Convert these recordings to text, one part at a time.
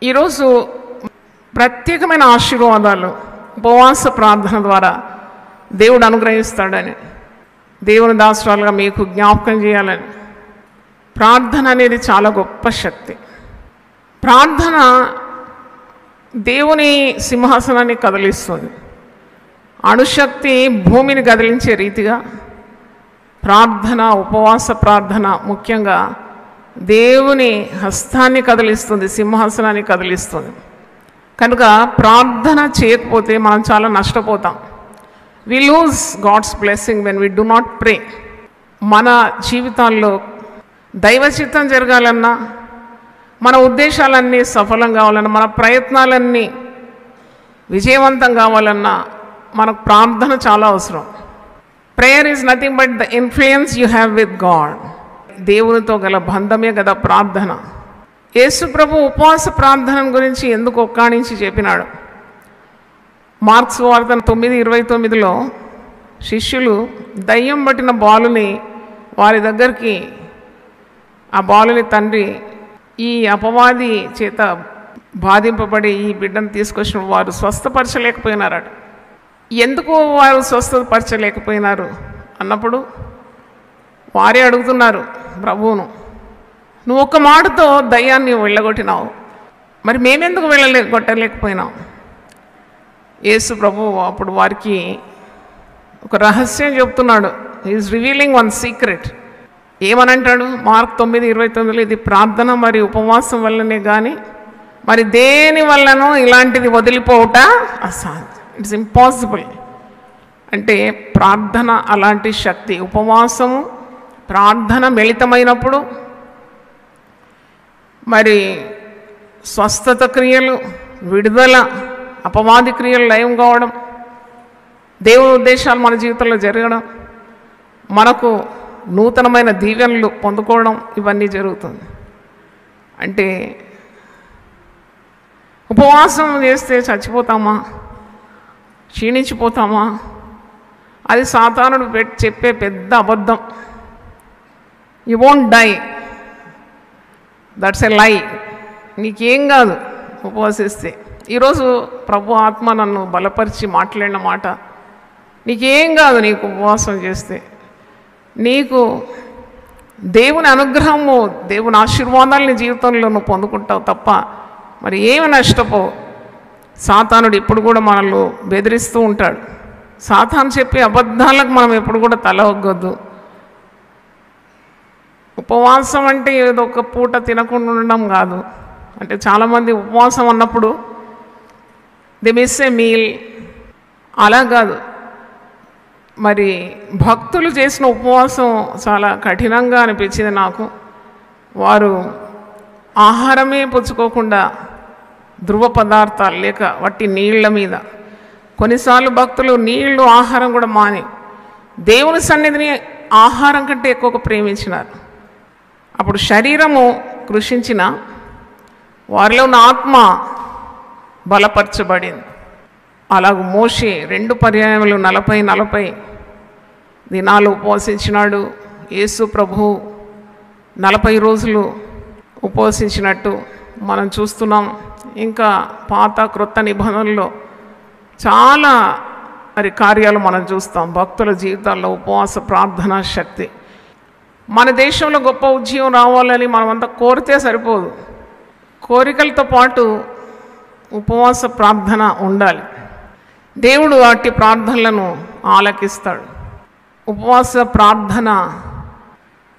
ఈరోజు ప్రత్యేకమైన ఆశీర్వాదాలు ఉపవాస ప్రార్థన ద్వారా దేవుడు అనుగ్రహిస్తాడని, దేవుని దాసురాలుగా మీకు జ్ఞాపకం చేయాలని. ప్రార్థన అనేది చాలా గొప్ప శక్తి. ప్రార్థన దేవుని సింహాసనాన్ని కదిలిస్తుంది. అణుశక్తి భూమిని కదిలించే రీతిగా ప్రార్థన, ఉపవాస ప్రార్థన ముఖ్యంగా దేవుని హస్తాన్ని కదిలిస్తుంది, సింహాసనాన్ని కదిలిస్తుంది. కనుక ప్రార్థన చేయకపోతే మనం చాలా నష్టపోతాం. We lose God's blessing when we do not pray. మన జీవితాల్లో దైవ చిత్తం జరగాలన్నా, మన ఉద్దేశాలన్నీ సఫలం కావాలన్నా, మన ప్రయత్నాలన్నీ విజయవంతం కావాలన్నా మనకు ప్రార్థన చాలా అవసరం. Prayer is nothing but the influence you have with God. దేవునితో గల బంధమే కదా ప్రార్థన. యేసు ప్రభు ఉపవాస ప్రార్థన గురించి ఎందుకు ఒక్కాణించి చెప్పినాడు. మార్క్స్ వార్త 9:29లో శిష్యులు దయ్యం పట్టిన బాలుని వారి దగ్గరికి, ఆ బాలుని తండ్రి ఈ అపవాది చేత బాధింపబడి ఈ బిడ్డను తీసుకొచ్చిన వారు స్వస్థపరచలేకపోయినారట. ఎందుకు వారు స్వస్థపరచలేకపోయినారు అన్నప్పుడు వారే అడుగుతున్నారు ప్రభువును, నువ్వు ఒక్క మాటతో దయ్యాన్ని వెళ్ళగొట్టినావు, మరి మేమెందుకు కొట్టలేకపోయినావు? యేసు ప్రభు అప్పుడు వారికి ఒక రహస్యం చెప్తున్నాడు. Is revealing one secret. ఏమనంటాడు? మార్క్ 9:29లో ఇది ప్రార్థన మరి ఉపవాసం వల్లనే కానీ మరి దేని వల్లనో ఇలాంటిది వదిలిపోవట అసాధ్యం. It's impossible. అంటే ప్రార్థన అలాంటి శక్తి. ఉపవాసము ప్రార్థన మిళితమైనప్పుడు మరి స్వస్థత క్రియలు, విడుదల, అపవాది క్రియలు లయం కావడం, దేవుని ఉద్దేశాలు మన జీవితంలో జరగడం, మనకు నూతనమైన దీవెనలు పొందుకోవడం, ఇవన్నీ జరుగుతుంది. అంటే ఉపవాసం చేస్తే చచ్చిపోతామా, క్షీణించిపోతామా? అది సాతానుడు చెప్పే పెద్ద అబద్ధం. You won't die, that's a lie. నీకేం కాదు ఉపవాసిస్తే. ఈరోజు ప్రభు ఆత్మ నన్ను బలపరిచి మాట్లాడిన మాట, నీకేం కాదు నీకు ఉపవాసం చేస్తే. నీకు దేవుని అనుగ్రహము, దేవుని ఆశీర్వాదాలని జీవితంలో నువ్వు పొందుకుంటావు తప్ప మరి ఏమి నష్టపోవు. సాతానుడు ఎప్పుడు కూడా మనల్ని బెదిరిస్తూ ఉంటాడు. సాతాను చెప్పే అబద్ధాలకు మనం ఎప్పుడు కూడా తల ఒగ్గొద్దు. ఉపవాసం అంటే ఏదో ఒక పూట తినకుండా ఉండడం కాదు. అంటే చాలామంది ఉపవాసం అన్నప్పుడు దే మిస్ ఏ మీల్. అలా కాదు. మరి భక్తులు చేసిన ఉపవాసం చాలా కఠినంగా అనిపించింది నాకు. వారు ఆహారమే పుచ్చుకోకుండా ధృవ పదార్థాలు లేక వట్టి నీళ్ల మీద, కొన్నిసార్లు భక్తులు నీళ్లు ఆహారం కూడా మాని దేవుని సన్నిధిని ఆహారం కంటే ఎక్కువగా ప్రేమించినారు. అప్పుడు శరీరము కృషించిన వారిలో ఉన్న ఆత్మ బలపరచబడింది. అలాగ మోషే 2 పర్యాయములు 40 దినాలు ఉపవసించినాడు. యేసు ప్రభు 40 రోజులు ఉపవసించినట్టు మనం చూస్తున్నాం. ఇంకా పాత క్రొత్త నిబంధనల్లో చాలా మరి కార్యాలు మనం చూస్తాం. భక్తుల జీవితాల్లో ఉపవాస ప్రార్థన శక్తి. మన దేశంలో గొప్ప ఉద్యోగం రావాలని మనమంతా కోరితే సరిపోదు. కోరికలతో పాటు ఉపవాస ప్రార్థన ఉండాలి. దేవుడు వాటి ప్రార్థనలను ఆలకిస్తాడు. ఉపవాస ప్రార్థన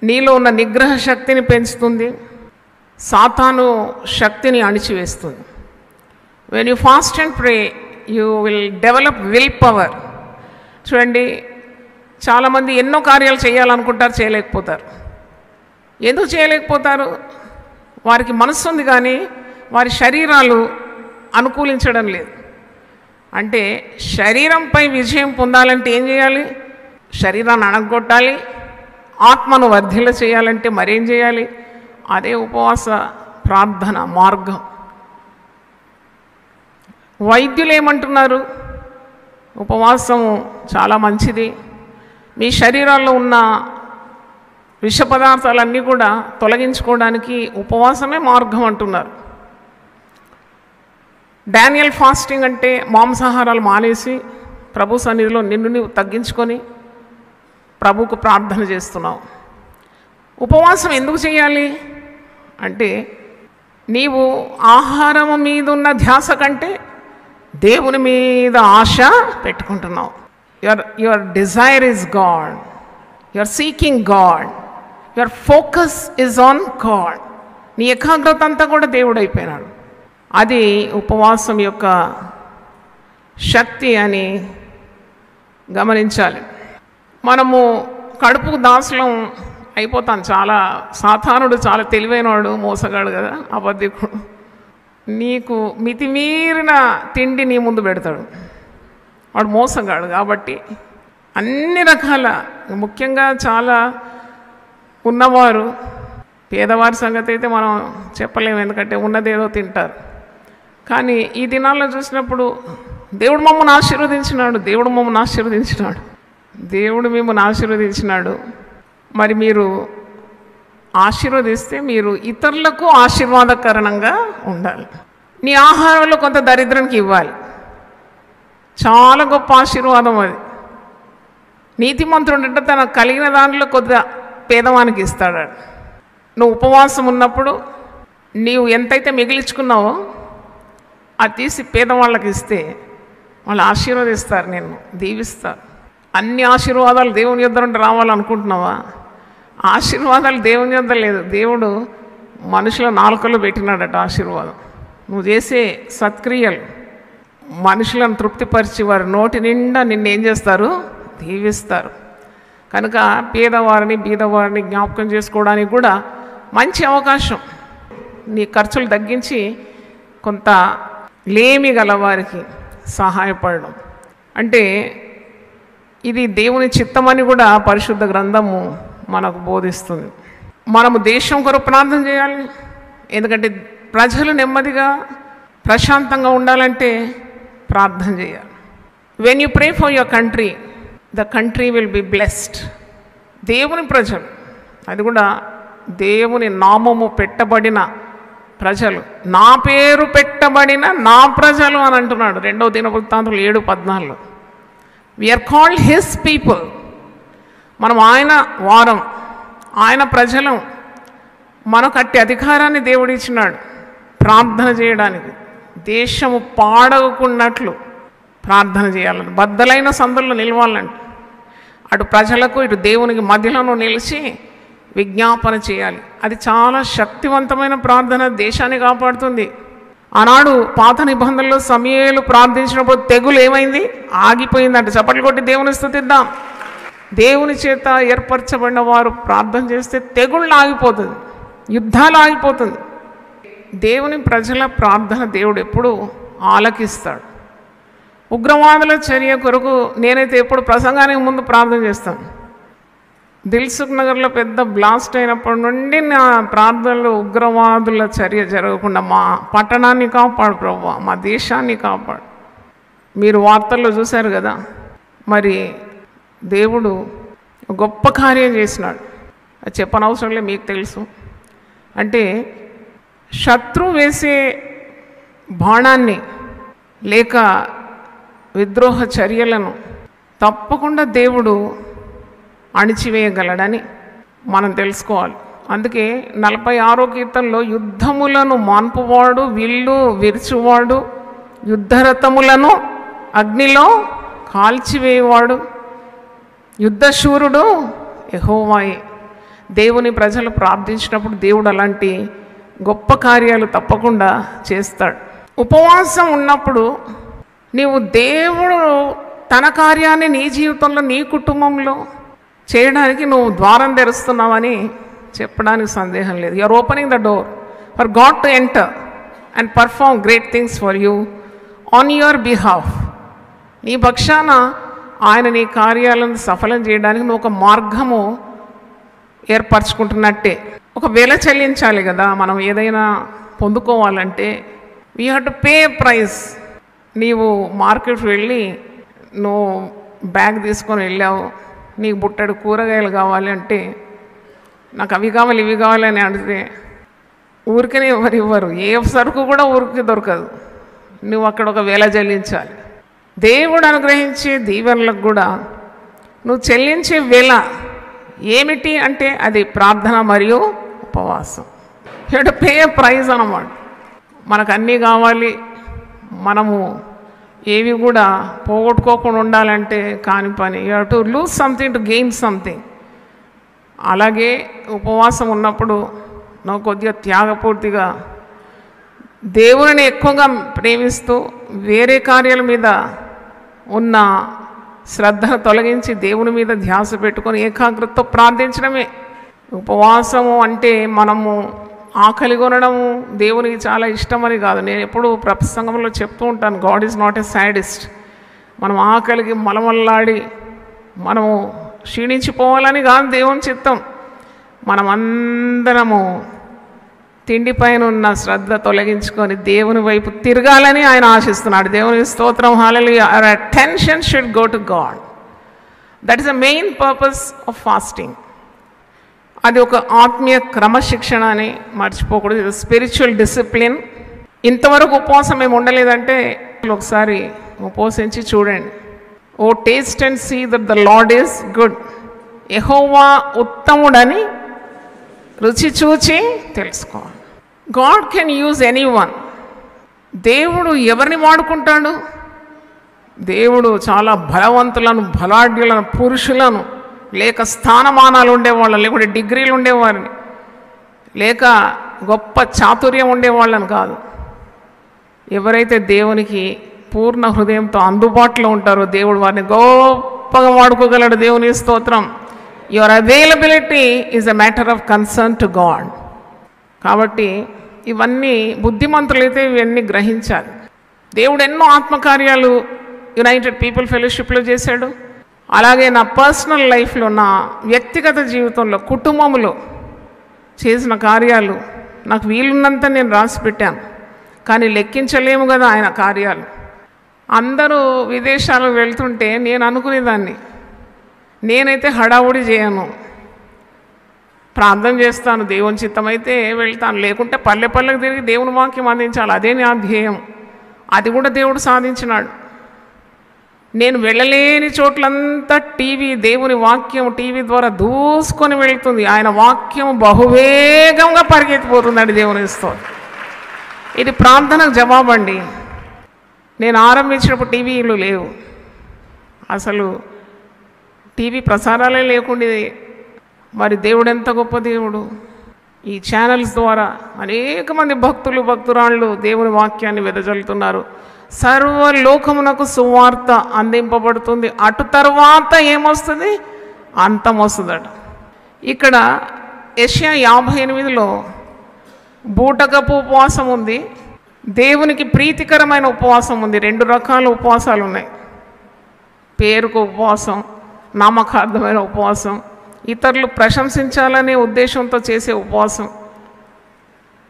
నీలో ఉన్న నిగ్రహ శక్తిని పెంచుతుంది, సాతాను శక్తిని అణిచివేస్తుంది. When you fast and pray you will develop will power. చూడండి, చాలామంది ఎన్నో కార్యాలు చేయాలనుకుంటారు, చేయలేకపోతారు. ఎందుకు చేయలేకపోతారు? వారికి మనస్సు ఉంది కానీ వారి శరీరాలు అనుకూలించడం లేదు. అంటే శరీరంపై విజయం పొందాలంటే ఏం చేయాలి? శరీరాన్ని అణగొట్టాలి. ఆత్మను వర్ధిల్ల చేయాలంటే మరేం చేయాలి? అదే ఉపవాస ప్రార్థన మార్గం. వైద్యులు ఏమంటున్నారు? ఉపవాసము చాలా మంచిది, మీ శరీరాల్లో ఉన్న విష పదార్థాలన్నీ కూడా తొలగించుకోవడానికి ఉపవాసమే మార్గం అంటున్నారు. డానియల్ ఫాస్టింగ్ అంటే మాంసాహారాలు మానేసి ప్రభు సన్నిధిలో నిన్ను నీవు తగ్గించుకొని ప్రభుకు ప్రార్థన చేస్తున్నావు. ఉపవాసం ఎందుకు చేయాలి అంటే నీవు ఆహారం మీద ఉన్న ధ్యాస కంటే దేవుని మీద ఆశ పెట్టుకుంటున్నావు. Your desire is God, your seeking God, your focus is on God. నీ ఏకాగ్రత అంతా కూడా దేవుడు అయిపోయినాడు. అది ఉపవాసం యొక్క శక్తి అని గమనించాలి. మనము కడుపుకు దాసులం అయిపోతాం. చాలా సాధారణుడు, చాలా తెలివైనవాడు, మోసగాడు కదా, అబద్ధికుడు. నీకు మితిమీరిన తిండి నీ ముందు పెడతాడు. వాడు మోసగాడు. కాబట్టి అన్ని రకాల, ముఖ్యంగా చాలా ఉన్నవారు, పేదవారి సంగతి అయితే మనం చెప్పలేము, ఎందుకంటే ఉన్నదేదో తింటారు. కానీ ఈ దినాల్లో చూసినప్పుడు దేవుడు మమ్మల్ని ఆశీర్వదించినాడు, దేవుడు మమ్మల్ని ఆశీర్వదించినాడు, దేవుడు మిమ్మల్ని ఆశీర్వదించినాడు. మరి మీరు ఆశీర్వదిస్తే మీరు ఇతరులకు ఆశీర్వాదకరణంగా ఉండాలి. నీ ఆహారంలో కొంత దరిద్రానికి ఇవ్వాలి. చాలా గొప్ప ఆశీర్వాదం అది. నీతిమంతుడు అంటే తనకు కలిగిన దాంట్లో కొద్దిగా పేదవానికి ఇస్తాడు. నువ్వు ఉపవాసం ఉన్నప్పుడు నీవు ఎంతైతే మిగిలించుకున్నావో అది తీసి పేదవాళ్ళకి ఇస్తే వాళ్ళు ఆశీర్వదిస్తారు, నేను దీవిస్తారు. అన్ని ఆశీర్వాదాలు దేవుని యొద్ద నుండి రావాలనుకుంటున్నావా? ఆశీర్వాదాలు దేవుని యొద్ద లేదు, దేవుడు మనుషుల నాలుకలో పెట్టినాడట ఆశీర్వాదం. నువ్వు చేసే సత్క్రియలు మనుషులను తృప్తిపరిచి వారి నోటి నిండా నిన్నేం చేస్తారు? దీవిస్తారు. కనుక పేదవారిని బీదవారిని జ్ఞాపకం చేసుకోవడానికి కూడా మంచి అవకాశం. నీ ఖర్చులు తగ్గించి కొంత లేమి గలవారికి సహాయపడడం అంటే ఇది దేవుని చిత్తమని కూడా పరిశుద్ధ గ్రంథము మనకు బోధిస్తుంది. మనము దేశం కొరకు ప్రార్థన చేయాలి. ఎందుకంటే ప్రజలు నెమ్మదిగా ప్రశాంతంగా ఉండాలంటే ప్రార్థన చేయాలి. When you pray for your country, the country will be blessed. దేవుని ప్రజలు, అది కూడా దేవుని నామము పెట్టబడిన ప్రజలు, నా పేరు పెట్టబడిన నా ప్రజలు అని అంటున్నాడు 2వ దినవృత్తాంతములు 7:14. We are called his people. మనం ఆయన వారం, ఆయన ప్రజలం. మనకు అట్టి అధికారాన్ని దేవుడు ఇచ్చినాడు ప్రార్థన చేయడానికి. దేశము పాడకున్నట్లు ప్రార్థన చేయాలని, బద్దలైన సందుల్లో నిలవాలంటే అటు ప్రజలకు ఇటు దేవునికి మధ్యలో నిలిచి విజ్ఞాపన చేయాలి. అది చాలా శక్తివంతమైన ప్రార్థన, దేశాన్ని కాపాడుతుంది. ఆనాడు పాత నిబంధనలో సమూయేలు ప్రార్థించినప్పుడు తెగులు ఏమైంది? ఆగిపోయిందంట. చప్పట్లు కొట్టి దేవుని స్తుతిద్దాం. దేవుని చేత ఏర్పరచబడిన వారు ప్రార్థన చేస్తే తెగుళ్ళు ఆగిపోతుంది, యుద్ధాలు ఆగిపోతుంది. దేవుని ప్రజల ప్రార్థన దేవుడు ఎప్పుడు ఆలకిస్తాడు. ఉగ్రవాదుల చర్య కొరకు నేనైతే ఎప్పుడు ప్రసంగానికి ముందు ప్రార్థన చేస్తాను. దిల్సుఖ్ నగర్లో పెద్ద బ్లాస్ట్ అయినప్పటి నుండి నా ప్రార్థనలు ఉగ్రవాదుల చర్య జరగకుండా మా పట్టణాన్ని కాపాడు ప్రభువా, మా దేశాన్ని కాపాడు. మీరు వార్తల్లో చూశారు కదా, మరి దేవుడు గొప్ప కార్యం చేసినాడు. అది చెప్పనవసరం లేదు, మీకు తెలుసు. అంటే శత్రువు వేసే బాణాన్ని లేక విద్రోహ చర్యలను తప్పకుండా దేవుడు అణిచివేయగలడని మనం తెలుసుకోవాలి. అందుకే 46వ కీర్తనలో యుద్ధములను మాన్పువాడు, విల్లు విరుచువాడు, యుద్ధరథములను అగ్నిలో కాల్చివేయవాడు, యుద్ధశూరుడు యెహోవాయే. దేవుని ప్రజలు ప్రార్థించినప్పుడు దేవుడు అలాంటి గొప్ప కార్యాలు తప్పకుండా చేస్తాడు. ఉపవాసం ఉన్నప్పుడు నీవు దేవుడు తన కార్యాన్ని నీ జీవితంలో, నీ కుటుంబంలో చేయడానికి నువ్వు ద్వారం తెరుస్తున్నావని చెప్పడానికి సందేహం లేదు. You are opening the door for God to enter and perform great things for you on your behalf. నీ పక్షాన ఆయన నీ కార్యాలను సఫలం చేయడానికి నువ్వు ఒక మార్గము ఏర్పరచుకుంటున్నట్టే. ఒక వెల చెల్లించాలి కదా మనం ఏదైనా పొందుకోవాలంటే. We have to pay price. నీవు మార్కెట్కి వెళ్ళి నువ్వు బ్యాగ్ తీసుకొని వెళ్ళావు, నీకు బుట్టడు కూరగాయలు కావాలి అంటే నాకు అవి కావాలి ఇవి కావాలి అని అడిగితే ఊరికనే ఎవరు ఇవ్వరు. ఏ సరుకు కూడా ఊరికి దొరకదు. నువ్వు అక్కడ ఒక వేల చెల్లించాలి. దేవుడు అనుగ్రహించే దీవెనలకు కూడా నువ్వు చెల్లించే వేల ఏమిటి అంటే అది ప్రార్థన మరియు ఉపవాసం. You to pay a prize అన్నమాట. మనకు అన్నీ కావాలి, మనము ఏవి కూడా పోగొట్టుకోకుండా ఉండాలంటే కాని పని. You have to lose something to gain something. అలాగే ఉపవాసం ఉన్నప్పుడు నువ్వు కొద్దిగా త్యాగపూర్తిగా దేవుని ఎక్కువగా ప్రేమిస్తూ వేరే కార్యాల మీద ఉన్న శ్రద్ధను తొలగించి దేవుని మీద ధ్యాస పెట్టుకొని ఏకాగ్రతతో ప్రార్థించడమే ఉపవాసము. అంటే మనము ఆకలి కొనడము దేవునికి చాలా ఇష్టమని కాదు. నేను ఎప్పుడు ప్రసంగంలో చెప్తూ ఉంటాను, God is not a sadist. మనం ఆకలికి మలమల్లాడి మనము క్షీణించిపోవాలని కాదు దేవుని చిత్తం. మనమందరము తిండిపైన ఉన్న శ్రద్ధ తొలగించుకొని దేవుని వైపు తిరగాలని ఆయన ఆశిస్తున్నాడు. దేవుని స్తోత్రం, hallelujah. Our attention should go to God. That is the main purpose of fasting. అది ఒక ఆత్మీయ క్రమశిక్షణ అని మర్చిపోకూడదు. ఇది స్పిరిచువల్ డిసిప్లిన్. ఇంతవరకు ఉపవాసం మేము ఉండలేదంటే ఒకసారి ఉపవసించి చూడండి. O taste and see that the Lord is good. Jehovah ఉత్తముడని రుచి చూచి తెలుసుకోవాలి. God can use anyone. దేవుడు ఎవరిని వాడుకుంటాడు? దేవుడు చాలా బలవంతులను, బలాఢ్యులను, పురుషులను, లేక స్థానమానాలు ఉండేవాళ్ళని, లేకుంటే డిగ్రీలు ఉండేవారిని, లేక గొప్ప చాతుర్యం ఉండేవాళ్ళని కాదు. ఎవరైతే దేవునికి పూర్ణ హృదయంతో అందుబాటులో ఉంటారో దేవుడు వారిని గొప్పగా వాడుకోగలడు. దేవుని స్తోత్రం. Your availability is a matter of concern to God. కాబట్టి ఇవన్నీ బుద్ధిమంతులైతే ఇవన్నీ గ్రహించాలి. దేవుడు ఎన్నో ఆత్మకార్యాలు యునైటెడ్ పీపుల్ ఫెలోషిప్లో చేశాడు. అలాగే నా పర్సనల్ లైఫ్లో, నా వ్యక్తిగత జీవితంలో, కుటుంబంలో చేసిన కార్యాలు నాకు వీలున్నంత నేను రాసి పెట్టాను. కానీ లెక్కించలేము కదా ఆయన కార్యాలు. అందరూ విదేశాలకు వెళ్తుంటే నేను అనుకునేదాన్ని, నేనైతే హడావుడి చేయను, ప్రార్థన చేస్తాను, దేవుని చిత్తమైతే వెళ్తాను, లేకుంటే పల్లె పల్లెకు తిరిగి దేవుని వాక్యం అందించాలి. అదే నా ధ్యేయం. అది కూడా దేవుడు సాధించినాడు. నేను వెళ్ళలేని చోట్లంతా టీవీ, దేవుని వాక్యం టీవీ ద్వారా దూసుకొని వెళ్తుంది. ఆయన వాక్యం బహువేగంగా పరిగెత్తిపోతుందండి. దేవుని స్తోత్రం. ఇది ప్రార్థనకు జవాబండి. నేను ఆరంభించినప్పుడు టీవీలు లేవు, అసలు టీవీ ప్రసారాలే లేకుండేది. మరి దేవుడు ఎంత గొప్ప దేవుడు. ఈ ఛానల్స్ ద్వారా అనేక మంది భక్తులు, భక్తురాళ్ళు దేవుని వాక్యాన్ని వెదజల్లుతున్నారు. సర్వలోకమునకు సువార్త అందింపబడుతుంది. అటు తర్వాత ఏమొస్తుంది? అంతం వస్తుందట. ఇక్కడ యెషయా 58లో బూటకపు ఉపవాసం ఉంది, దేవునికి ప్రీతికరమైన ఉపవాసం ఉంది. రెండు రకాల ఉపవాసాలు ఉన్నాయి. పేరుకు ఉపవాసం, నామకార్థమైన ఉపవాసం, ఇతరులు ప్రశంసించాలనే ఉద్దేశంతో చేసే ఉపవాసం.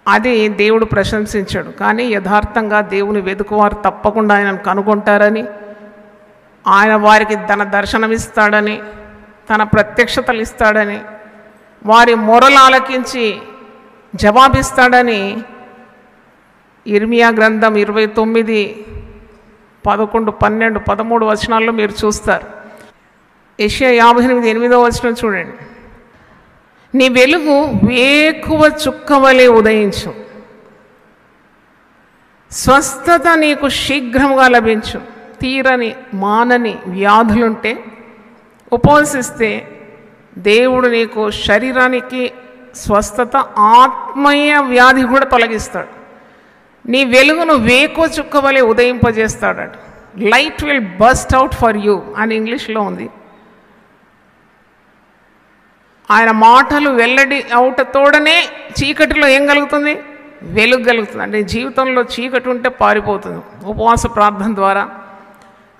అది దేవుడు ప్రశంసించాడు. కానీ యథార్థంగా దేవుని వెతుకువారు తప్పకుండా ఆయనను కనుగొంటారని, ఆయన వారికి తన దర్శనమిస్తాడని, తన ప్రత్యక్షతలు ఇస్తాడని, వారి మొరలు ఆలకించి జవాబిస్తాడని ఇర్మియా గ్రంథం 29, 11, 12, 13 వచనాల్లో మీరు చూస్తారు. యెషయా 58, 8వ వచనం చూడండి. నీ వెలుగు వేకువ చుక్కవలే ఉదయించు, స్వస్థత నీకు శీఘ్రంగా లభించు. తీరని మానని వ్యాధులుంటే ఉపవసిస్తే దేవుడు నీకు శరీరానికి స్వస్థత, ఆత్మీయ వ్యాధి కూడా తొలగిస్తాడు. నీ వెలుగును వేకువ చుక్కవలే ఉదయింపజేస్తాడట. Light will burst out for you అని ఇంగ్లీష్లో ఉంది. ఆయన మాటలు వెల్లడి అవుటతోడనే చీకటిలో ఏం కలుగుతుంది? వెలుగు కలుగుతుంది. అంటే జీవితంలో చీకటి ఉంటే పారిపోతుంది ఉపవాస ప్రార్థన ద్వారా.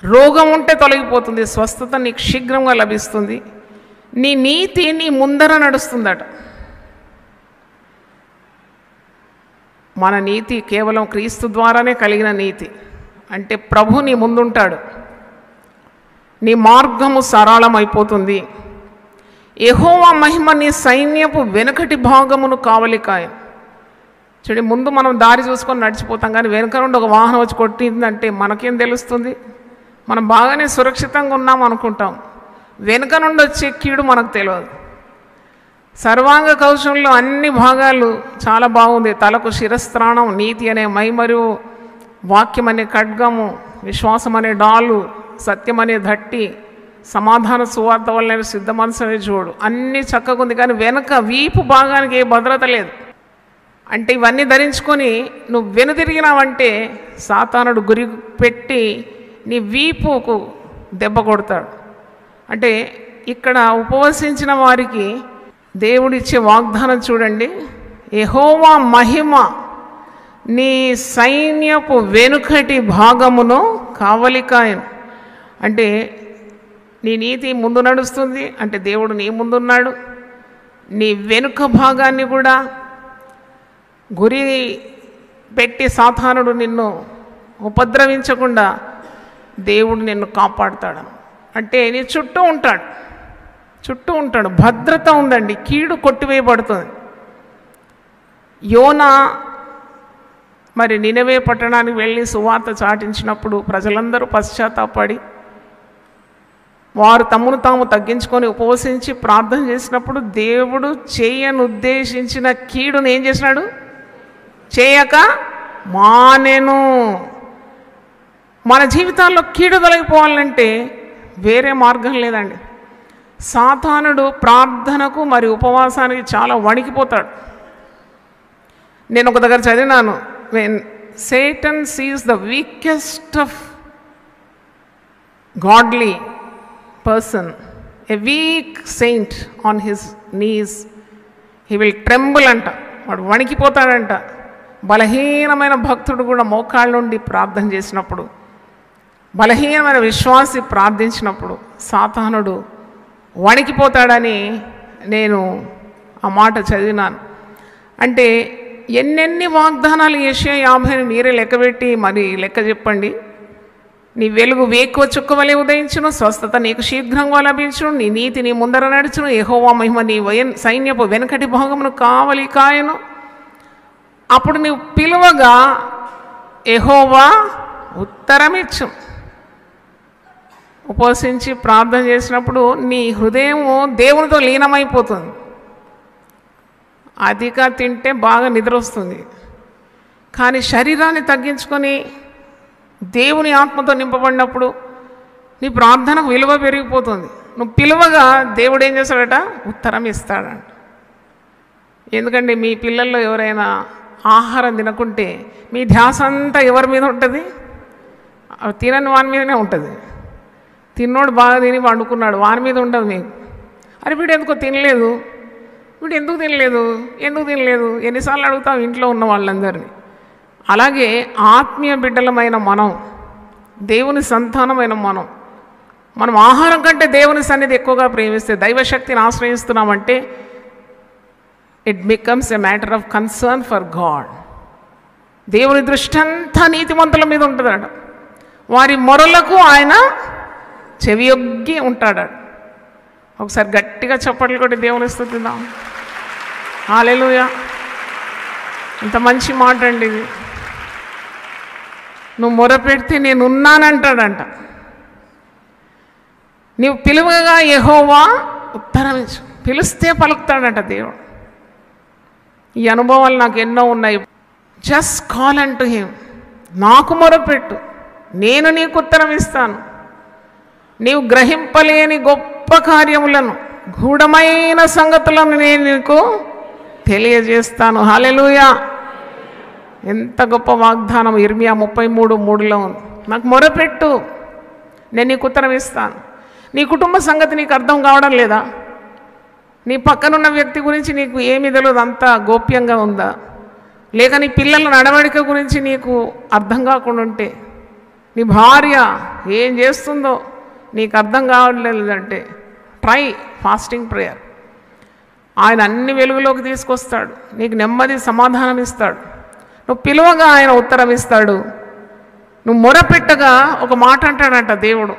రోగం ఉంటే తొలగిపోతుంది, స్వస్థత నీకు శీఘ్రంగా లభిస్తుంది. నీ నీతి నీ ముందర నడుస్తుందట. మన నీతి కేవలం క్రీస్తు ద్వారానే కలిగిన నీతి. అంటే ప్రభు నీ ముందుంటాడు, నీ మార్గము సరళమైపోతుంది. యెహోవా మహిమ నీ సైన్యపు వెనుకటి భాగమును కావలికాయ. చూడండి, ముందు మనం దారి చూసుకొని నడిచిపోతాం, కానీ వెనుక నుండి ఒక వాహనం వచ్చి కొట్టిందంటే మనకేం తెలుస్తుంది? మనం బాగానే సురక్షితంగా ఉన్నాం అనుకుంటాం, వెనుక నుండి వచ్చే కీడు మనకు తెలియదు. సర్వాంగ కవచంలో అన్ని భాగాలు చాలా బాగుంది. తలకు శిరస్త్రాణం, నీతి అనే మైమరు, వాక్యం అనే ఖడ్గము, విశ్వాసం అనే డాలు, సత్యం అనే దట్టి, సమాధాన సువార్త వల్ల సిద్ధ మనసు అనే జోడు, అన్నీ చక్కగా ఉంది. కానీ వెనక వీపు భాగానికి ఏ భద్రత లేదు. అంటే ఇవన్నీ ధరించుకొని నువ్వు వెనుదిరిగినావంటే సాతానుడు గురి పెట్టి నీ వీపుకు దెబ్బ కొడతాడు. అంటే ఇక్కడ ఉపవసించిన వారికి దేవుడిచ్చే వాగ్దానం చూడండి, యెహోవా మహిమ నీ సైన్యపు వెనుకటి భాగమును కావలికాయను. అంటే నీ నీతి ముందు నడుస్తుంది, అంటే దేవుడు నీ ముందున్నాడు. నీ వెనుక భాగాన్ని కూడా గురి పెట్టి సాతానుడు నిన్ను ఉపద్రవించకుండా దేవుడు నిన్ను కాపాడుతాడు. అంటే నీ చుట్టూ ఉంటాడు, భద్రత ఉందండి, కీడు కొట్టివేయబడుతుంది. యోనా మరి నినవే పట్టణానికి వెళ్ళి సువార్త చాటించినప్పుడు ప్రజలందరూ పశ్చాత్తాపడి వారు తమను తాము తగ్గించుకొని ఉపవసించి ప్రార్థన చేసినప్పుడు దేవుడు చేయను ఉద్దేశించిన కీడును ఏం చేసినాడు? చేయక మానెను. మన జీవితాల్లో కీడు తొలగిపోవాలంటే వేరే మార్గం లేదండి. సాతానుడు ప్రార్థనకు మరి ఉపవాసానికి చాలా వణికిపోతాడు. నేను ఒక దగ్గర చదివినాను, when Satan sees the weakest of godly person, a weak saint on his knees, he will tremble అంట. వాడు వణికిపోతాడంట. బలహీనమైన భక్తుడు కూడా మోకాళ్ళ నుండి ప్రార్థన చేసినప్పుడు, బలహీనమైన విశ్వాసి ప్రార్థించినప్పుడు సాతానుడు వణికిపోతాడని నేను ఆ మాట చదివినాను. అంటే ఎన్నెన్ని వాగ్దానాలు యెషయా 50 మీరే లెక్కబెట్టి మరి లెక్క చెప్పండి. నీ వెలుగు వేకువ చుక్క వలె ఉదయించును, స్వస్థత నీకు శీఘ్రంగా లభించును, నీ నీతి నీ ముందర నడుచును, యెహోవా మహిమ నీ సైన్యపు వెనుకటి భాగమును కావలి కాయను. అప్పుడు నీవు పిలువగా యెహోవా ఉత్తరమిచ్చు. ఉపవసించి ప్రార్థన చేసినప్పుడు నీ హృదయము దేవునితో లీనమైపోతుంది. అధిక తింటే బాగా నిద్ర వస్తుంది, కానీ శరీరాన్ని తగ్గించుకొని దేవుని ఆత్మతో నింపబడినప్పుడు నీ ప్రార్థనకు విలువ పెరిగిపోతుంది. నువ్వు పిలువగా దేవుడు ఏం చేస్తాడట? ఉత్తరం ఇస్తాడంట. ఎందుకంటే మీ పిల్లల్లో ఎవరైనా ఆహారం తినకుంటే మీ ధ్యాస అంతా ఎవరి మీద ఉంటుంది? తినని వాని మీదనే ఉంటుంది. తిన్నోడు బాగా తిని వండుకున్నాడు, వాని మీద ఉండదు మీకు. అరే వీడు ఎందుకో తినలేదు, వీడు ఎందుకు తినలేదు ఎన్నిసార్లు అడుగుతావు ఇంట్లో ఉన్న వాళ్ళందరినీ. అలాగే ఆత్మీయ బిడ్డలమైన మనం, దేవుని సంతానమైన మనం ఆహారం కంటే దేవుని సన్నిధి ఎక్కువగా ప్రేమిస్తే, దైవశక్తిని ఆశ్రయిస్తున్నామంటే it becomes a matter of concern for God. దేవుని దృష్టి అంతా నీతిమంతుల మీద ఉంటుందట. వారి మొరలకు ఆయన చెవియొగ్గి ఉంటాడు. ఒకసారి గట్టిగా చప్పట్లు కొట్టి దేవుని స్తుతిద్దాం. హల్లెలూయా. ఇంత మంచి మాట అండి ఇది. నువ్వు మొరపెడితే నేను ఉన్నానంటాడంట. నీవు పిలువగా యెహోవా ఉత్తరమిచ్చు. పిలిస్తే పలుకుతాడంట దేవుడు. ఈ అనుభవాలు నాకు ఎన్నో ఉన్నాయి. జస్ట్ కాల్ అంటు హిమ్. నాకు మొరపెట్టు, నేను నీకు ఉత్తరం ఇస్తాను. నీవు గ్రహింపలేని గొప్ప కార్యములను, గూఢమైన సంగతులను నేను నీకు తెలియజేస్తాను. హల్లెలూయా. ఎంత గొప్ప వాగ్దానం. ఇర్మియా 33:3లో ఉంది. నాకు మొరపెట్టు, నేను నీకు ఉత్తరం ఇస్తాను. నీ కుటుంబ సంగతి నీకు అర్థం కావడం లేదా? నీ పక్కనున్న వ్యక్తి గురించి నీకు ఏమీ తెలియదు, అంతా గోప్యంగా ఉందా? లేక నీ పిల్లల నడవడిక గురించి నీకు అర్థం కాకుండా ఉంటే, నీ భార్య ఏం చేస్తుందో నీకు అర్థం కావట్లేదంటే ట్రై ఫాస్టింగ్ ప్రేయర్. ఆయన అన్ని వెలుగులోకి తీసుకొస్తాడు, నీకు నెమ్మది సమాధానం ఇస్తాడు. నువ్వు పిలువగా ఆయన ఉత్తరం ఇస్తాడు. నువ్వు మొరపెట్టగా ఒక మాట అంటాడట దేవుడు.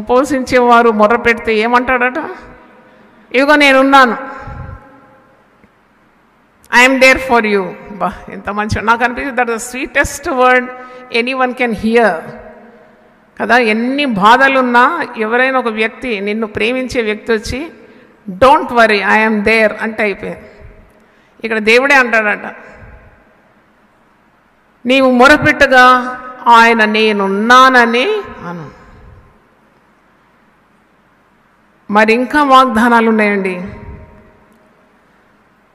ఉపవసించేవారు మొరపెడితే ఏమంటాడట? ఇదిగో నేనున్నాను. I'm there for you. బా ఎంత మంచి, నాకు అనిపించింది that the sweetest word anyone can hear కదా. ఎన్ని బాధలున్నా ఎవరైనా ఒక వ్యక్తి, నిన్ను ప్రేమించే వ్యక్తి వచ్చి డోంట్ వరీ ఐఎమ్ దేర్ అంటే అయిపోయింది. ఇక్కడ దేవుడే అంటాడట, నీవు మొరపెట్టగా ఆయన నేనున్నానని అను. మరి ఇంకా వాగ్దానాలు ఉన్నాయండి.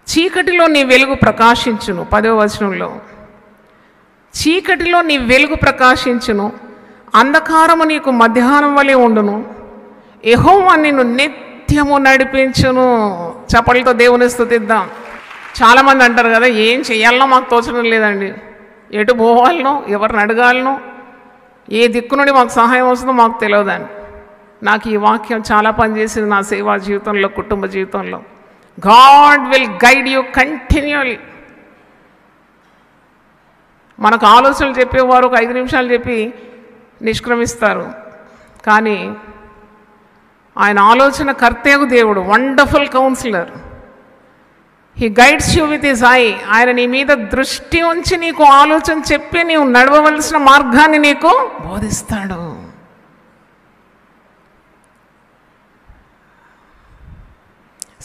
చీకటిలో నీ వెలుగు ప్రకాశించును, 10వ వచనంలో చీకటిలో నీ వెలుగు ప్రకాశించును, అంధకారము నీకు మధ్యాహ్నం వలె ఉండును, యెహోవా నిన్ను నిత్యము నడిపించును. చప్పలతో దేవుని స్తుతిద్దాం. చాలామంది అంటారు కదా, ఏం చెయ్యాలనో మాకు తోచడం లేదండి, ఎటు పోవాలనో ఎవరిని అడగాలనో ఏ దిక్కు నుండి మాకు సహాయం వస్తుందో మాకు తెలియదండి. నాకు ఈ వాక్యం చాలా పనిచేసింది నా సేవా జీవితంలో, కుటుంబ జీవితంలో. God will guide you continually. మనకు ఆలోచనలు చెప్పేవారు ఒక 5 నిమిషాలు చెప్పి నిష్క్రమిస్తారు, కానీ ఆయన ఆలోచన కర్తేగు దేవుడు, wonderful councillor. He guides you with his I. ఆయన నీ మీద దృష్టి ఉంచి నీకు ఆలోచన చెప్పి నీవు నడవవలసిన మార్గాన్ని నీకు బోధిస్తాడు.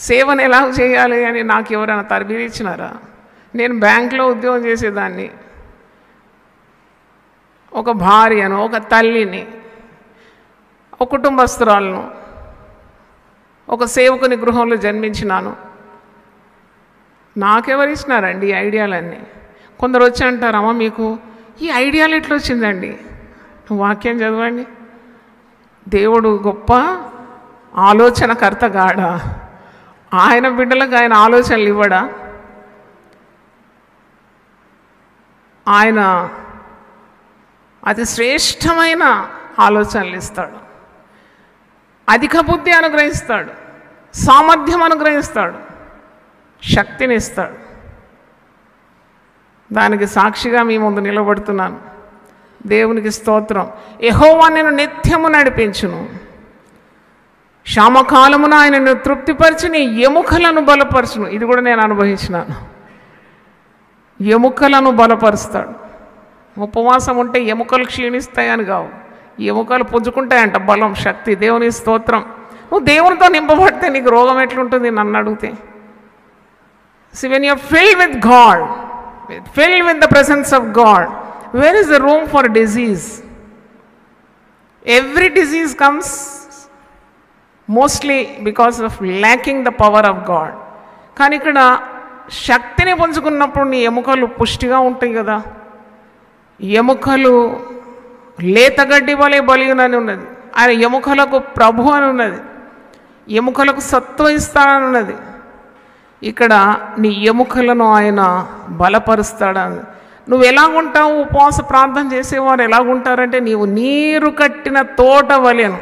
సేవను ఎలా చేయాలి అని నాకు ఎవరైనా తరబిది ఇచ్చినారా? నేను బ్యాంకులో ఉద్యోగం చేసేదాన్ని, ఒక భార్యను, ఒక తల్లిని, ఒక కుటుంబస్తురాలను, ఒక సేవకుని గృహంలో జన్మించినాను. నాకెవరు ఇచ్చినారండి ఈ ఐడియాలన్నీ? కొందరు వచ్చి అంటారు, అమ్మ మీకు ఈ ఐడియాలు ఎట్లా వచ్చిందండి? వాక్యం చదవండి. దేవుడు గొప్ప ఆలోచనకర్త గాడా? ఆయన బిడ్డలకు ఆయన ఆలోచనలు ఇవ్వడా? ఆయన అతి శ్రేష్టమైన ఆలోచనలు ఇస్తాడు, అధిక బుద్ధి అనుగ్రహిస్తాడు, సామర్థ్యం అనుగ్రహిస్తాడు, శక్తిని ఇస్తాడు. దానికి సాక్షిగా మీ ముందు నిలబడుతున్నాను. దేవునికి స్తోత్రం. యెహోవా నిన్ను నిత్యము నడిపించును, శ్యామకాలమున ఆయనను తృప్తిపరిచి నీ ఎముకలను బలపరచును. ఇది కూడా నేను అనుభవించినాను. ఎముకలను బలపరుస్తాడు. ఉపవాసం ఉంటే ఎముకలు క్షీణిస్తాయని కావు, ఎముకలు పుంజుకుంటాయంట బలం, శక్తి. దేవుని స్తోత్రం. నువ్వు దేవునితో నింపబడితే నీకు రోగం ఎట్లుంటుంది నన్ను అడిగితే? See, when you're filled with God, filled with the presence of God, where is the room for disease? Every disease comes mostly because of lacking the power of God. కానీ ఇక్కడ శక్తిని పుంజుకున్నప్పుడు నీ ఎముకలు పుష్టిగా ఉంటాయి కదా. ఎముకలు లేతగడ్డి వలె బలియునని ఉన్నది. ఆయన ఎముకలకు ప్రభు అని ఉన్నది, ఎముకలకు సత్వం ఇస్తానని ఉన్నది. ఇక్కడ నీ ఎముకలను ఆయన బలపరుస్తాడని. నువ్వు ఎలాగుంటావు? ఉపవాస ప్రార్థన చేసేవారు ఎలాగుంటారంటే, నీవు నీరు కట్టిన తోట వలెను,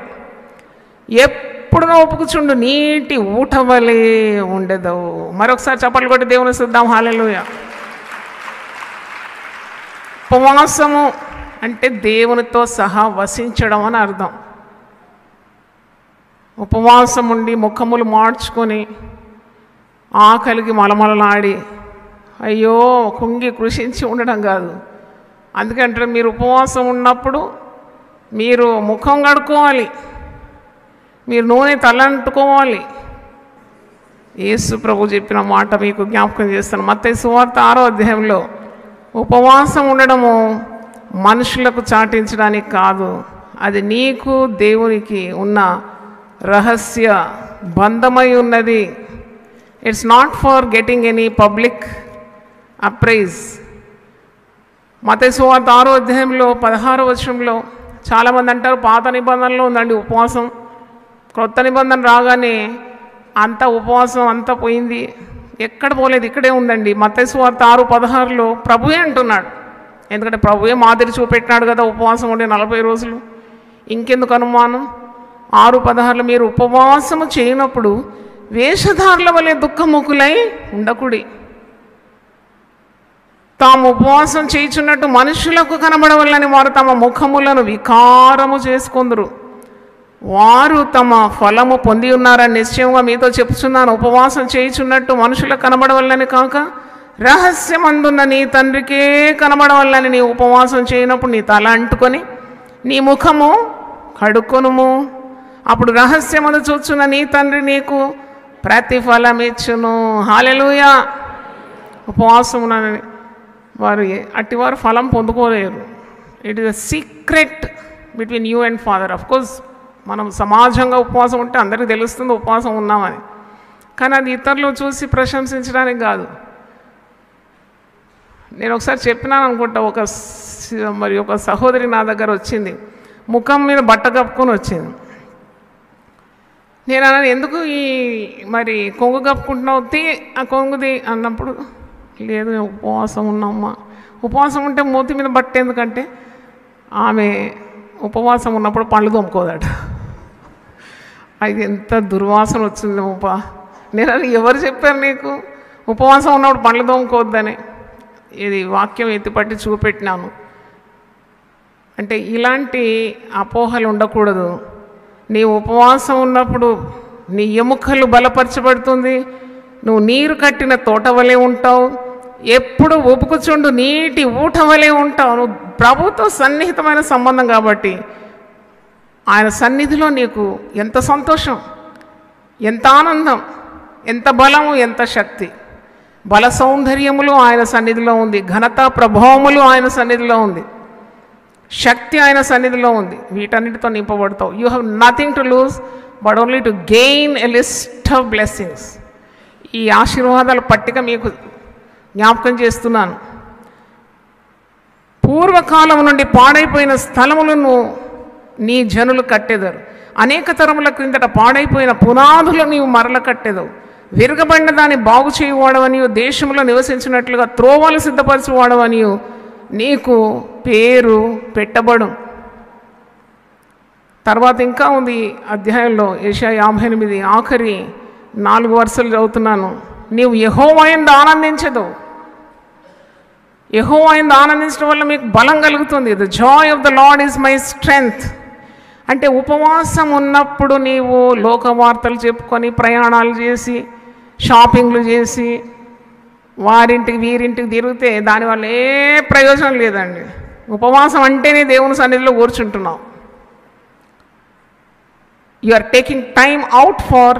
ఎప్పుడు ఒప్పుకుచుండు నీటి ఊట వలె ఉండేదవు. మరొకసారి చప్పట్లు కొట్టి దేవుని స్తుతిద్దాం. హల్లెలూయా. ఉపవాసము అంటే దేవునితో సహా వసించడం అని అర్థం. ఉపవాసం ఉండి ముఖములు మార్చుకొని ఆకలికి మలమలలాడి అయ్యో కుంగి కృషించి ఉండడం కాదు. అందుకంటే మీరు ఉపవాసం ఉన్నప్పుడు మీరు ముఖం కడుక్కోవాలి, మీరు నూనె తలంటుకోవాలి. యేసు ప్రభు చెప్పిన మాట మీకు జ్ఞాపకం చేస్తాను. మత్తయి సువార్త 6వ అధ్యాయంలో ఉపవాసం ఉండడము మనుషులకు చాటించడానికి కాదు, అది నీకు దేవునికి ఉన్న రహస్య బంధమై ఉన్నది. It's not for getting any public appraise. మత్తయి సువార్త 6వ అధ్యాయంలో 16వ వచనంలో చాలామంది అంటారు పాత నిబంధనలో ఉందండి ఉపవాసం, క్రొత్త నిబంధన రాగానే అంత ఉపవాసం అంతా పోయింది. ఎక్కడ పోలేదు, ఇక్కడే ఉందండి. మత్తయి సువార్త 6:16లో ప్రభువే అంటున్నాడు. ఎందుకంటే ప్రభువే మాదిరి చూపెట్టినాడు కదా ఉపవాసం ఉండే 40 రోజులు. ఇంకెందుకు అనుమానం? 6:16లో మీరు ఉపవాసము చేయనప్పుడు వేషధారుల వలె దుఃఖముఖులై ఉండకుడి, తాము ఉపవాసం చేయుచున్నట్టు మనుషులకు కనబడవలని వారు తమ ముఖములను వికారము చేసుకొందురు. వారు తమ ఫలము పొంది ఉన్నారని నిశ్చయంగా మీతో చెప్పుచున్నాను. ఉపవాసం చేయుచున్నట్టు మనుషులకు కనబడవలని కాక రహస్యమందున్న నీ తండ్రికే కనబడవల్లని నీ ఉపవాసం చేయనప్పుడు నీ తల అంటుకొని నీ ముఖము కడుక్కొనుము. అప్పుడు రహస్యమందు చూచున్న నీ తండ్రి నీకు ప్రతిఫలం ఇచ్చును. హల్లెలూయా. ఉపవాసం ఉన్నానని వారు అట్టివారు ఫలం పొందుకోలేరు. It is a secret between you and father. Of course మనం సమాజంగా ఉపవాసం ఉంటే అందరికీ తెలుస్తుంది ఉపవాసం ఉన్నామని, కానీ అది ఇతరులు చూసి ప్రశంసించడానికి కాదు. నేను ఒకసారి చెప్పినాను అనుకుంటా, ఒక సహోదరి నా దగ్గర వచ్చింది, ముఖం మీద బట్ట కప్పుకొని వచ్చింది. నేను అన్నాను, ఎందుకు మరి కొంగు కప్పుకుంటున్నావు, ఆ కొంగుది అన్నప్పుడు, లేదు నేను ఉపవాసం ఉన్నామ్మా. ఉపవాసం ఉంటే మూతి మీద బట్ట ఎందుకంటే ఆమె ఉపవాసం ఉన్నప్పుడు పళ్ళు తోముకోదట. అది ఎంత దుర్వాసన వచ్చింది నేను ఎవరు చెప్పారు నీకు ఉపవాసం ఉన్నప్పుడు పళ్ళు తోముకోవద్దని? ఇది వాక్యం ఎత్తిపట్టి చూపెట్టినాను. అంటే ఇలాంటి అపోహలు ఉండకూడదు. నీ ఉపవాసం ఉన్నప్పుడు నీ ఎముకలు బలపరచబడుతుంది, నువ్వు నీరు కట్టిన తోట వలె ఉంటావు, ఎప్పుడు ఒప్పుకుచుండు నీటి ఊట వలె ఉంటావు. నువ్వు ప్రభుతో సన్నిహితమైన సంబంధం కాబట్టి ఆయన సన్నిధిలో నీకు ఎంత సంతోషం, ఎంత ఆనందం, ఎంత బలము, ఎంత శక్తి. బల సౌందర్యములు ఆయన సన్నిధిలో ఉంది, ఘనత ప్రభావములు ఆయన సన్నిధిలో ఉంది, శక్తి ఆయన సన్నిధిలో ఉంది. వీటన్నిటితో నింపబడతావు. You have nothing to lose but only to gain a list of blessings. ఈ ఆశీర్వాదాల పట్టిక మీకు జ్ఞాపకం చేస్తున్నాను. పూర్వకాలం నుండి పాడైపోయిన స్థలములను నీ జనులు కట్టెదరు, అనేక తరముల క్రిందట పాడైపోయిన పునాదులు నీవు మరల కట్టెదవు. విరగబడిన దాన్ని బాగు చేయవాడవనియు, దేశంలో నివసించినట్లుగా త్రోవలు సిద్ధపరచువాడవనియు నీకు పేరు పెట్టబడు. తర్వాత ఇంకా ఉంది అధ్యాయంలో, యెషయా 58 ఆఖరి 4 వరుసలు చదువుతున్నాను. నీవు యెహోవా యందు ఆనందించదు. యెహోవా యందు ఆనందించడం వల్ల మీకు బలం కలుగుతుంది. The Joy of the Lord is my strength. అంటే ఉపవాసం ఉన్నప్పుడు నీవు లోక వార్తలు చెప్పుకొని ప్రయాణాలు చేసి షాపింగ్లు చేసి వారింటికి వీరింటికి తిరిగితే దానివల్ల ఏ ప్రయోజనం లేదండి. ఉపవాసం అంటేనే దేవుని సన్నిధిలో కూర్చుంటున్నావు. You are taking time out for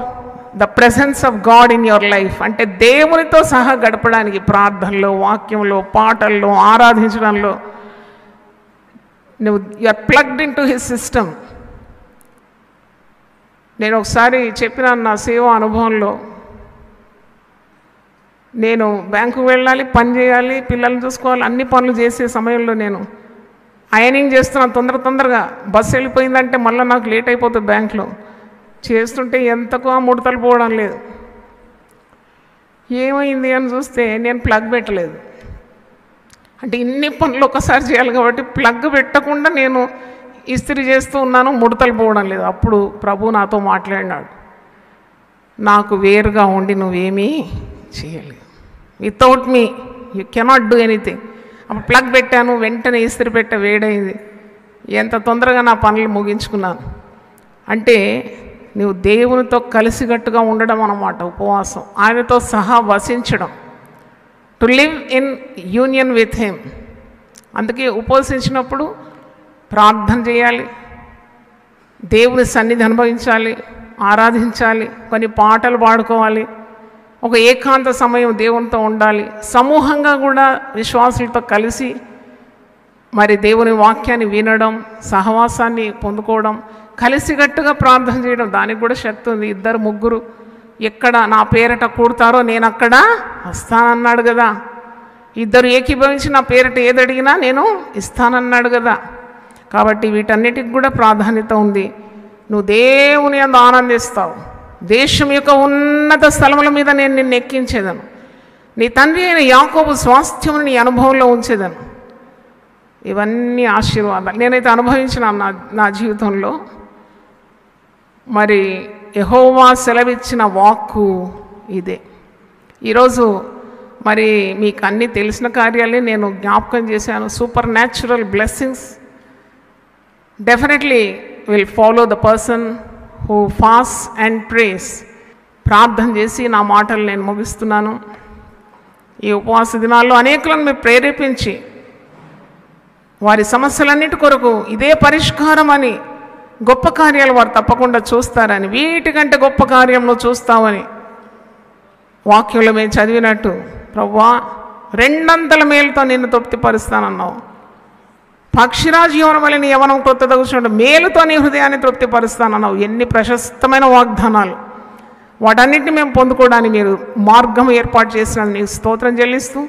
the presence of God in your life. అంటే దేవునితో సహా గడపడానికి ప్రార్థనలో, వాక్యంలో, పాటల్లో, ఆరాధించడంలో నువ్వు you are plugged into his system. నేను ఒకసారి చెప్పిన నా సేవా అనుభవంలో, నేను బ్యాంకుకు వెళ్ళాలి, పని చేయాలి, పిల్లల్ని చూసుకోవాలి, అన్ని పనులు చేసే సమయంలో నేను అయనింగ్ చేస్తున్నాను. తొందరగా బస్సు వెళ్ళిపోయిందంటే మళ్ళీ నాకు లేట్ అయిపోతుంది. బ్యాంక్లో చేస్తుంటే ఎంతకు ఆ ముడతలు పోవడం లేదు. ఏమైంది అని చూస్తే నేను ప్లగ్ పెట్టలేదు. అంటే ఇన్ని పనులు ఒకసారి చేయాలి కాబట్టి ప్లగ్ పెట్టకుండా నేను ఇస్త్రీ చేస్తూ ఉన్నాను, ముడతలు పోవడం లేదు. అప్పుడు ప్రభు నాతో మాట్లాడినాడు, నాకు వేరుగా ఉండి నువ్వేమీ చేయలేవు. Without me you cannot do anything. అప్పుడు ప్లగ్ పెట్టాను, వెంటనే ఇస్త్రీ పెట్ట వేడైంది. ఎంత తొందరగా నా పనులు ముగించుకున్నాను. అంటే నువ్వు దేవునితో కలిసికట్టుగా ఉండడం అన్నమాట ఉపవాసం, ఆయనతో సహా వసించడం, to live in union with him. అందుకే ఉపవసించినప్పుడు ప్రార్థన చేయాలి, దేవుని సన్నిధి అనుభవించాలి, ఆరాధించాలి, కొన్ని పాటలు పాడుకోవాలి, ఒక ఏకాంత సమయం దేవునితో ఉండాలి, సమూహంగా కూడా విశ్వాసులతో కలిసి మరి దేవుని వాక్యాన్ని వినడం, సహవాసాన్ని పొందుకోవడం, కలిసికట్టుగా ప్రార్థన చేయడం. దానికి కూడా శక్తి ఉంది. 2, 3 ఎక్కడ నా పేరట కూడతారో నేను అక్కడ వస్తానన్నాడు కదా. 2 ఏకీభవించి నా పేరట ఏది అడిగినా నేను ఇస్తానన్నాడు కదా. కాబట్టి వీటన్నిటికి కూడా ప్రాధాన్యత ఉంది. నువ్వు దేవుని యందు ఆనందిస్తావు. దేశం యొక్క ఉన్నత స్థలముల మీద నేను నిన్ను ఎక్కించేదను, నీ తండ్రి అయిన యాకోబు స్వాస్థ్యమును నీ అనుభవంలో ఉంచేదను. ఇవన్నీ ఆశీర్వాదాలు నేనైతే అనుభవించిన నా జీవితంలో. మరి యెహోవా సెలవిచ్చిన వాక్కు ఇదే. ఈరోజు మరి మీకు అన్నీ తెలిసిన కార్యాలే నేను జ్ఞాపకం చేశాను. Supernatural blessings definitely will follow the person who fast and prays. ప్రార్థన చేసి నా మాటలు నేను ముగిస్తున్నాను. ఈ ఉపవాస దినాల్లో అనేకులను మీరు ప్రేరేపించి వారి సమస్యలన్నిటి కొరకు ఇదే పరిష్కారం అని గొప్ప కార్యాలు వారు తప్పకుండా చూస్తారని, వీటికంటే గొప్ప కార్యంలో చూస్తామని వాక్యంలో మేము చదివినట్టు ప్రభువా 200 మేలుతో నిన్ను తృప్తిపరుస్తానన్నావు. పక్షిరాజు యవనం వల్ల నీ యవనం క్రొత్తగా కూర్చుంటే మేలుతో నీ హృదయాన్ని తృప్తిపరుస్తానన్నావు. ఎన్ని ప్రశస్తమైన వాగ్దానాలు! వాటన్నిటిని మేము పొందుకోవడానికి మీరు మార్గం ఏర్పాటు చేసిన నీకు స్తోత్రం చెల్లిస్తూ,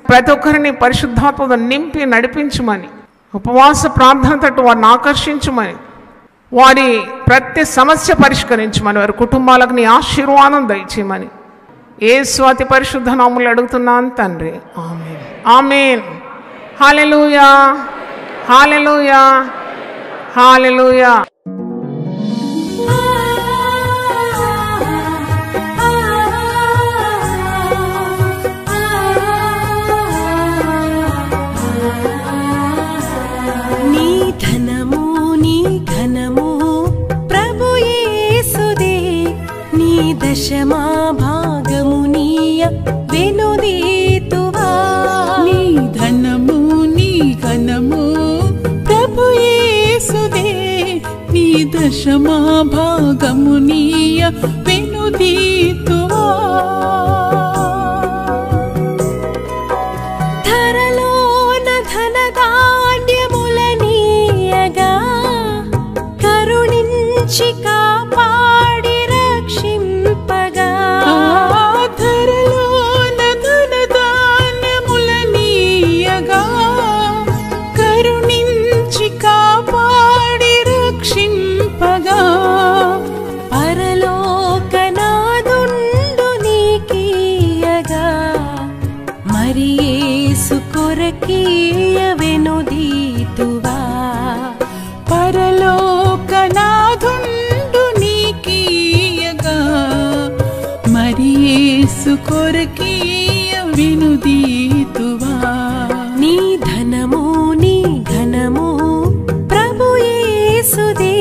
ప్రతి ఒక్కరిని పరిశుద్ధాత్మతో నింపి నడిపించమని, ఉపవాస ప్రార్థన తట్టు వారిని ఆకర్షించమని, వారి ప్రతి సమస్య పరిష్కరించమని, వారి కుటుంబాలకు నీ ఆశీర్వాదం దయచేయమని యేసు అతి పరిశుద్ధ నామములో అడుగుతున్నాను తండ్రి. ఆమేన్. ఆమేన్. హల్లెలూయా, హల్లెలూయా, హల్లెలూయా. దశమా భాగమునీయ వెనుదీతువా. నీ ధనము నీ ఘనము ప్రభు యేసుదే, నీ దశమా భాగమునీయ వెనుదీతువా. ధరలోన ధనధాన్యములనీయగా కరుణించి కాపాడి రక్షింపగా. ధరలోన ధనధాన్యములనీయగా కరుణించి కాపాడి రక్షింపగా. పరలోకనాదుండు నీకీయగా మరి యేసు కొరకీయ వెనుదీతువా. పరలోకనాథుండు నీకీయగా మరి యేసు కొరకీయ వెనుదీతువా. నీ ధనము నీ ఘనము ప్రభు యేసుదే,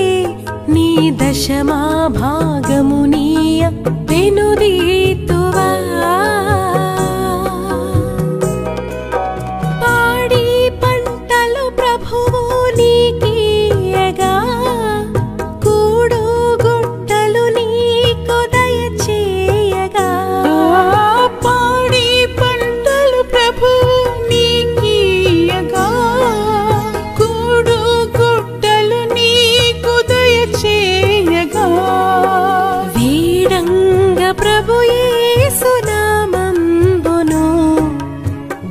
నీ దశమా భాగమునీయ వెనుదీతువా. పాడి పంటలు ప్రభువు నీకీయగా కూడు గుట్టలు నీకు దయచేయగా. పాడి పంటలు ప్రభువు నీకీయగా కూడు గుట్టలు నీకు దయచేయగా. వీడంగ ప్రభు యేసు నామంబును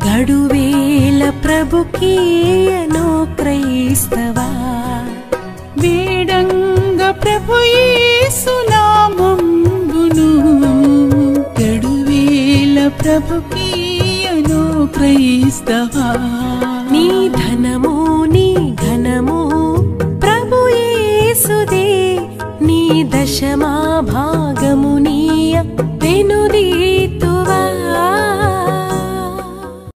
గడువేల ప్రభుకీయను క్రైస్తవా. వేడంగ ప్రభు యేసు నామంబును గడువేల ప్రభుకీయను క్రైస్తవా. నీ ధనము నీ ఘనము ప్రభు యేసుదే, నీ దశమా